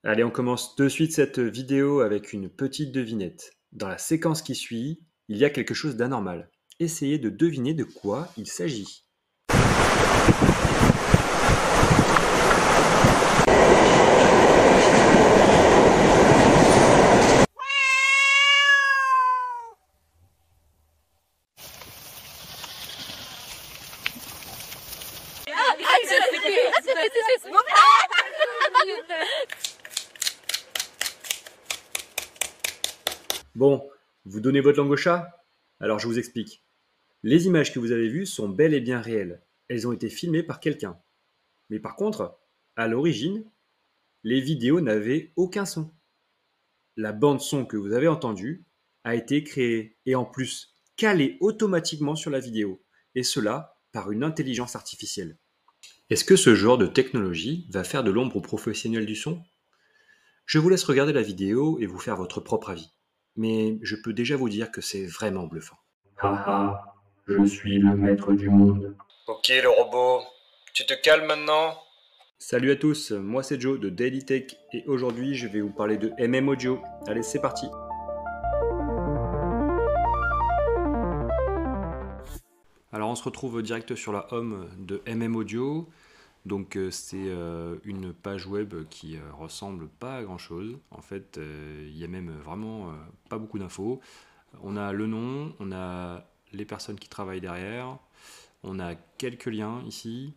Allez, on commence de suite cette vidéo avec une petite devinette. Dans la séquence qui suit, il y a quelque chose d'anormal. Essayez de deviner de quoi il s'agit. Bon, vous donnez votre langue au chat? Alors je vous explique. Les images que vous avez vues sont bel et bien réelles. Elles ont été filmées par quelqu'un. Mais par contre, à l'origine, les vidéos n'avaient aucun son. La bande son que vous avez entendue a été créée et en plus calée automatiquement sur la vidéo. Et cela par une intelligence artificielle. Est-ce que ce genre de technologie va faire de l'ombre aux professionnels du son? Je vous laisse regarder la vidéo et vous faire votre propre avis. Mais je peux déjà vous dire que c'est vraiment bluffant. Haha, je suis le maître du monde. Ok le robot, tu te calmes maintenant? Salut à tous, moi c'est Joe de Daily Tech et aujourd'hui je vais vous parler de MM Audio. Allez, c'est parti. Alors on se retrouve direct sur la home de MM Audio. Donc c'est une page web qui ressemble pas à grand chose. En fait, il y a même vraiment pas beaucoup d'infos. On a le nom, on a les personnes qui travaillent derrière, on a quelques liens ici,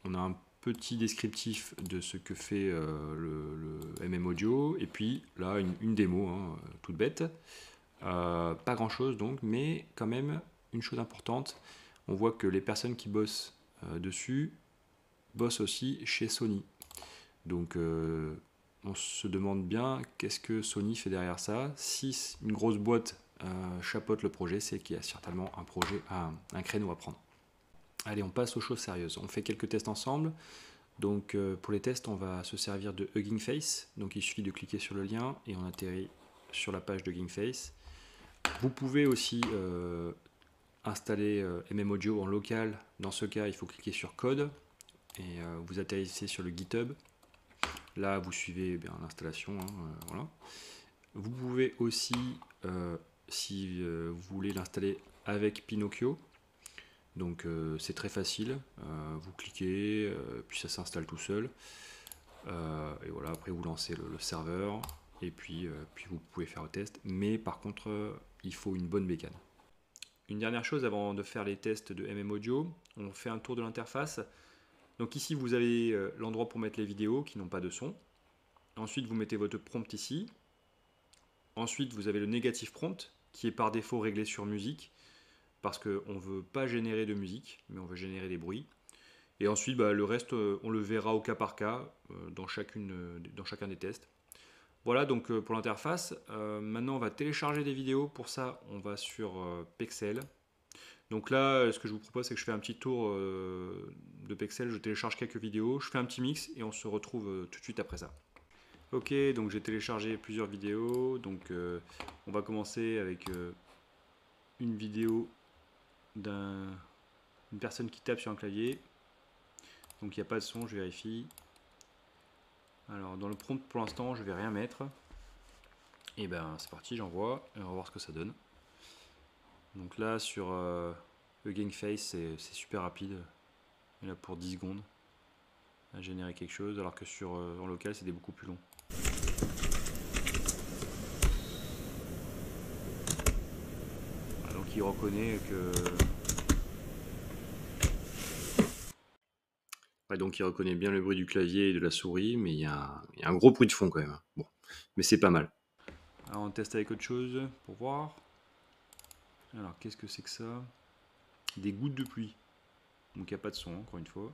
on a un petit descriptif de ce que fait le MM Audio, et puis là une démo, hein, toute bête. Pas grand chose donc, mais quand même une chose importante, on voit que les personnes qui bossent dessus bossent aussi chez Sony. Donc on se demande bien qu'est-ce que Sony fait derrière ça. Si une grosse boîte chapeaute le projet, c'est qu'il y a certainement un créneau à prendre. Allez, on passe aux choses sérieuses. On fait quelques tests ensemble. Donc pour les tests, on va se servir de Hugging Face. Donc il suffit de cliquer sur le lien et on atterrit sur la page de Hugging Face. Vous pouvez aussi installer MM Audio en local. Dans ce cas, il faut cliquer sur Code et vous atterrissez sur le GitHub. Là, vous suivez bien l'installation. Voilà. Vous pouvez aussi, si vous voulez l'installer avec Pinocchio, donc c'est très facile. Vous cliquez, puis ça s'installe tout seul. Et voilà, après vous lancez le serveur et puis vous pouvez faire le test. Mais par contre, il faut une bonne bécane. Une dernière chose avant de faire les tests de MM Audio, on fait un tour de l'interface. Donc ici, vous avez l'endroit pour mettre les vidéos qui n'ont pas de son. Ensuite, vous mettez votre prompt ici. Ensuite, vous avez le negative prompt qui est par défaut réglé sur musique parce qu'on ne veut pas générer de musique, mais on veut générer des bruits. Et ensuite, le reste, on le verra au cas par cas dans chacun des tests. Voilà donc pour l'interface. Maintenant, on va télécharger des vidéos. Pour ça, on va sur Pexel. Donc là, ce que je vous propose, c'est que je fais un petit tour de Pexel, je télécharge quelques vidéos, je fais un petit mix et on se retrouve tout de suite après ça. Ok, donc j'ai téléchargé plusieurs vidéos. Donc on va commencer avec une vidéo d'une personne qui tape sur un clavier. Donc il n'y a pas de son, je vérifie. Alors dans le prompt pour l'instant, je vais rien mettre. Et ben c'est parti, j'envoie et on va voir ce que ça donne. Donc là sur Hugging Face, c'est super rapide. Il a pour 10 secondes à générer quelque chose, alors que sur en local c'était beaucoup plus long. Voilà, donc il reconnaît que donc il reconnaît bien le bruit du clavier et de la souris, mais il y a un gros bruit de fond quand même. Bon, mais c'est pas mal. Alors on teste avec autre chose pour voir. Alors qu'est-ce que c'est que ça? Des gouttes de pluie. Donc il n'y a pas de son, encore une fois.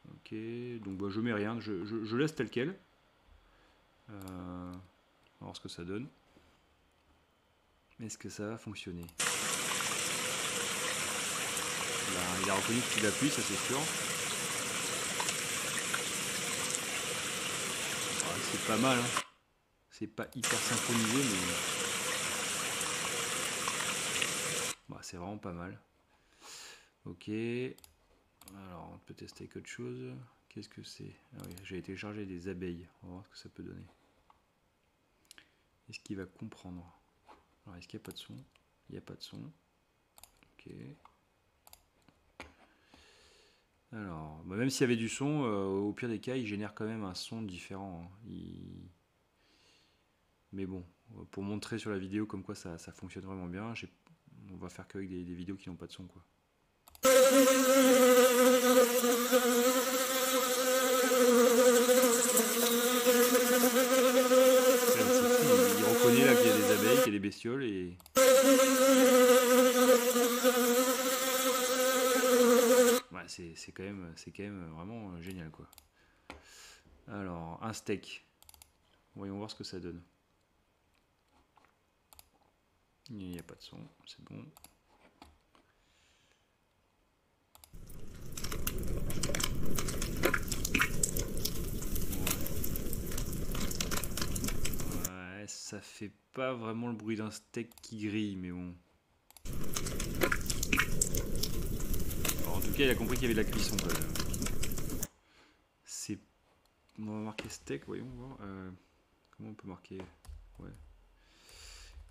Ok, donc je mets rien, je laisse tel quel. On va voir ce que ça donne. Est-ce que ça va fonctionner? Là, il a reconnu qu'il appuie, ça c'est sûr. Ouais, c'est pas mal, hein. C'est pas hyper synchronisé, mais c'est vraiment pas mal. Ok. Alors on peut tester avec autre chose. Qu'est-ce que c'est? Ah oui, j'ai téléchargé des abeilles. On va voir ce que ça peut donner. Est-ce qu'il va comprendre? Alors, est-ce qu'il n'y a pas de son? Il n'y a pas de son. Ok. Alors, bah même s'il y avait du son, au pire des cas, il génère quand même un son différent. Hein. Mais bon, pour montrer sur la vidéo comme quoi ça fonctionne vraiment bien, on va faire qu'avec des vidéos qui n'ont pas de son, quoi. Il reconnaît là qu'il y a des abeilles, qu'il y a des bestioles et... Ouais, c'est quand même vraiment génial, quoi. Alors, un steak. Voyons voir ce que ça donne. Il n'y a pas de son, c'est bon. Ouais, ça fait pas vraiment le bruit d'un steak qui grille, mais bon. Alors, en tout cas, il a compris qu'il y avait de la cuisson, quand même. C'est... On va marquer steak, voyons voir. Comment on peut marquer? Ouais.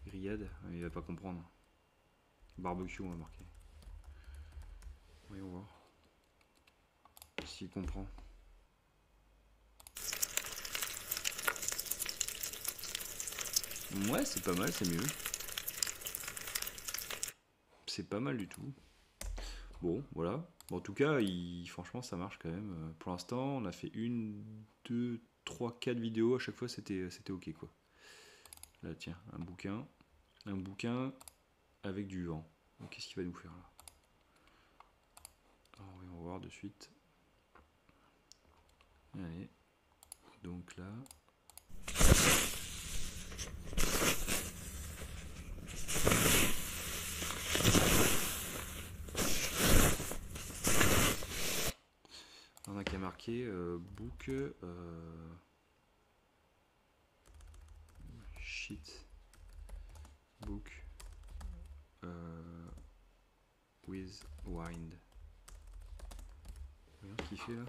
Grillade, il va pas comprendre. Barbecue, on va marquer. Voyons voir. S'il comprend. Ouais, c'est pas mal, c'est mieux. C'est pas mal du tout. Bon, voilà. Bon, en tout cas, franchement, ça marche quand même. Pour l'instant, on a fait 1, 2, 3, 4 vidéos. À chaque fois, c'était ok, quoi. Là, tiens, un bouquin avec du vent. Qu'est-ce qu'il va nous faire là? Alors, on va voir de suite. Allez, donc là. On a qu'à marquer book shit book with wind. Regarde ce qu'il fait là.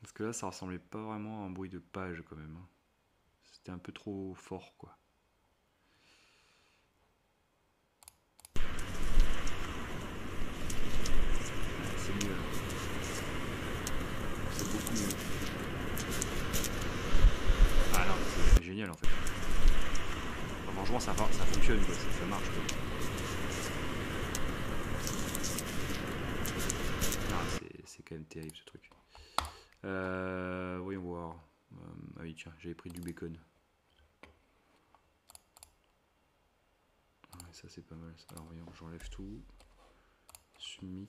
Parce que là ça ressemblait pas vraiment à un bruit de page quand même. Hein. C'était un peu trop fort quoi. C'est mieux. C'est beaucoup mieux. Ah non, c'est génial en fait. Enfin, franchement ça fonctionne quoi, ça marche quoi. C'est quand même terrible ce truc. Voyons voir. Ah oui tiens, j'avais pris du bacon. Ouais, ça c'est pas mal. Alors voyons, j'enlève tout. Submit.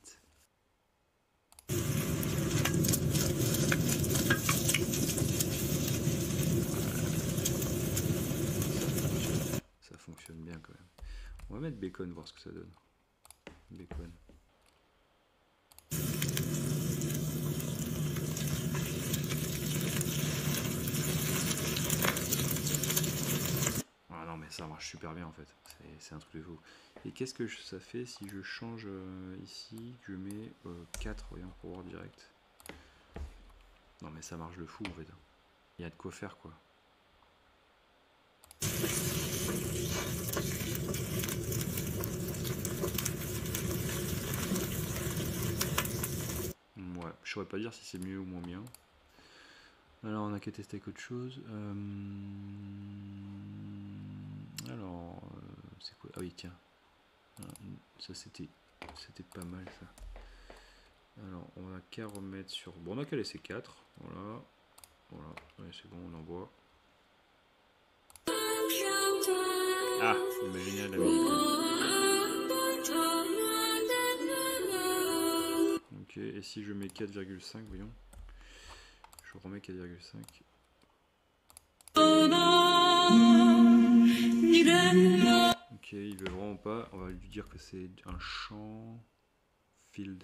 Ça fonctionne bien quand même. On va mettre bacon, voir ce que ça donne. Bacon. Ah non mais ça marche super bien en fait. C'est un truc de fou. Et qu'est-ce que ça fait si je change ici, que je mets 4, voyons, pour voir direct. Non mais ça marche de fou en fait. Il y a de quoi faire quoi. Ouais, je saurais pas dire si c'est mieux ou moins bien. Alors on a qu'à tester avec autre chose. Alors c'est quoi? Ah oui tiens. Ça c'était pas mal ça. Alors on a qu'à remettre sur. Bon on a qu'à laisser 4. Voilà. Voilà. Ouais, c'est bon, on envoie. Ah, c'est génial la musique. Ok, et si je mets 4,5, voyons. Je remets 4,5. Ok, il veut vraiment pas. On va lui dire que c'est un champ field.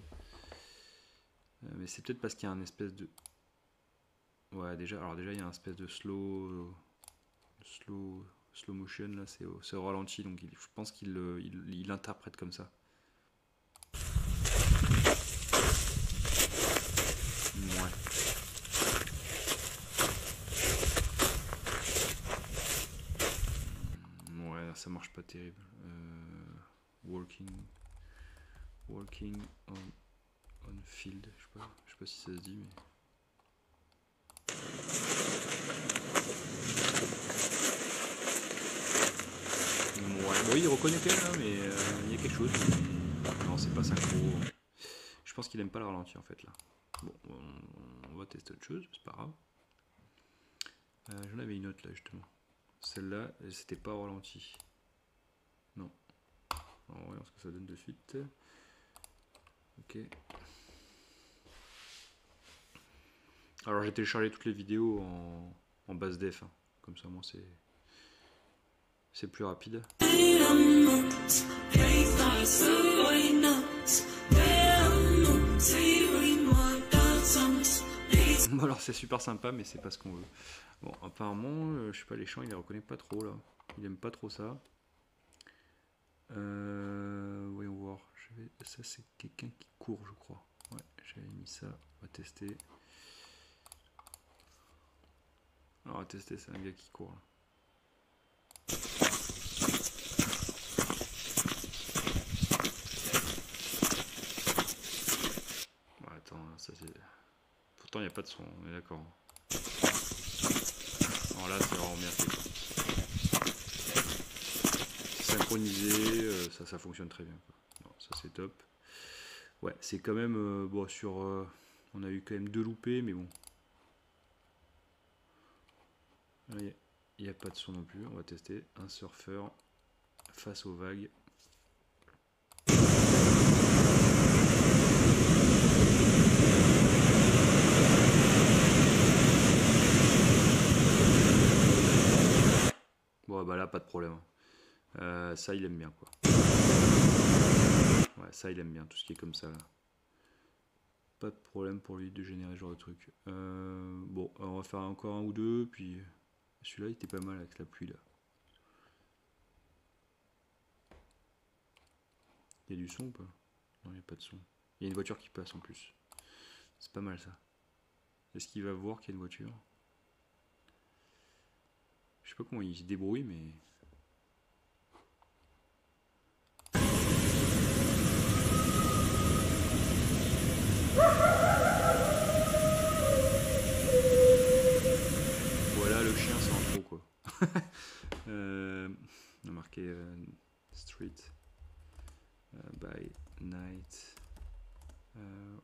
Mais c'est peut-être parce qu'il y a un espèce de. Ouais, déjà il y a un espèce de slow motion là, c'est au ralenti, donc je pense qu'il interprète comme ça. marche pas terrible. Walking on field, je sais pas si ça se dit, mais. Ouais, bon, il reconnaît quand même, hein, mais il y a quelque chose. Non, c'est pas synchro. Je pense qu'il aime pas le ralenti en fait là. Bon, on va tester autre chose, c'est pas grave. J'en avais une autre là justement. Celle-là, c'était pas au ralenti. Non. Alors, voyons ce que ça donne de suite. Ok. Alors j'ai téléchargé toutes les vidéos en basse def, hein. Comme ça moi c'est plus rapide. Bon, alors c'est super sympa, mais c'est pas ce qu'on veut. Bon, apparemment, je sais pas, les chants il les reconnaît pas trop là. Il aime pas trop ça. Voyons voir. Ça c'est quelqu'un qui court, je crois. Ouais, j'avais mis ça. On va tester. Alors, on va tester, c'est un gars qui court là. Bon, attends, ça c'est. Pourtant il n'y a pas de son, on est d'accord. Alors là c'est vraiment bien fait. C'est synchronisé, ça fonctionne très bien, quoi. Non, ça c'est top. Ouais, c'est quand même bon sur. On a eu quand même 2 loupés, mais bon. Il n'y a pas de son non plus. On va tester un surfeur face aux vagues. Bon, bah là, pas de problème. Ça, il aime bien, quoi. Ouais, ça, il aime bien, tout ce qui est comme ça, là. Pas de problème pour lui de générer ce genre de truc. Bon, on va faire encore un ou deux, puis celui-là, il était pas mal avec la pluie, là. Il y a du son ou pas? Non, il n'y a pas de son. Il y a une voiture qui passe en plus. C'est pas mal, ça. Est-ce qu'il va voir qu'il y a une voiture? Je sais pas comment il se débrouille, mais... Voilà, le chien, c'est en trop, quoi. On a marqué street by night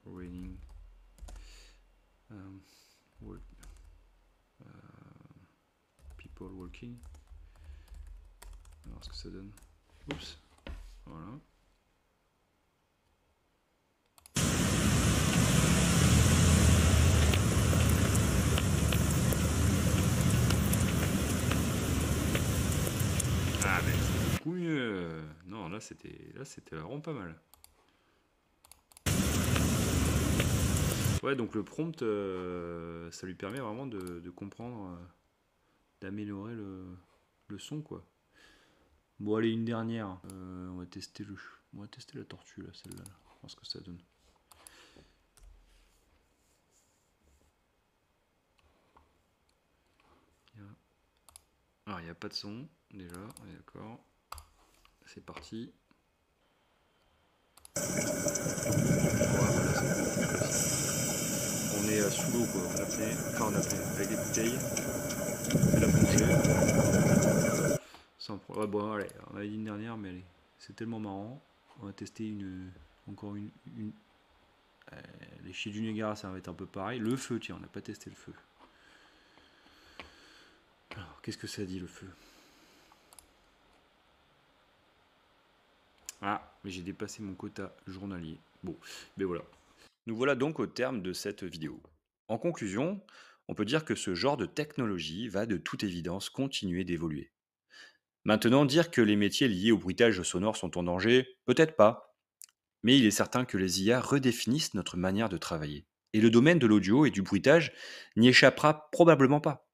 raining people walking. Alors ce que ça donne. Oups. Voilà. Ah mais c'est beaucoup mieux. Non, là c'était vraiment pas mal. Ouais, donc le prompt, ça lui permet vraiment de comprendre, d'améliorer le son, quoi. Bon, allez, une dernière. On va tester la tortue, là, celle-là. On va voir ce que ça donne. Alors, il n'y a pas de son, déjà, on est d'accord. C'est parti. On est sous l'eau, quoi. On a pris avec des bouteilles. On fait la plongée. Sans problème. Ouais, bon, allez, on avait dit une dernière, mais allez, c'est tellement marrant. On va tester encore une. Les chiens du Niagara, ça va être un peu pareil. Le feu, tiens, on n'a pas testé le feu. Alors, qu'est-ce que ça dit, le feu? Ah, mais j'ai dépassé mon quota journalier. Bon, mais voilà. Nous voilà donc au terme de cette vidéo. En conclusion, on peut dire que ce genre de technologie va de toute évidence continuer d'évoluer. Maintenant, dire que les métiers liés au bruitage sonore sont en danger, peut-être pas. Mais il est certain que les IA redéfinissent notre manière de travailler. Et le domaine de l'audio et du bruitage n'y échappera probablement pas.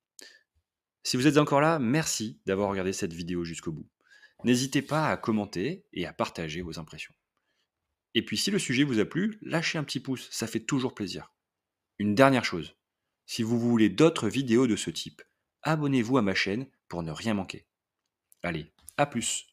Si vous êtes encore là, merci d'avoir regardé cette vidéo jusqu'au bout. N'hésitez pas à commenter et à partager vos impressions. Et puis si le sujet vous a plu, lâchez un petit pouce, ça fait toujours plaisir. Une dernière chose, si vous voulez d'autres vidéos de ce type, abonnez-vous à ma chaîne pour ne rien manquer. Allez, à plus!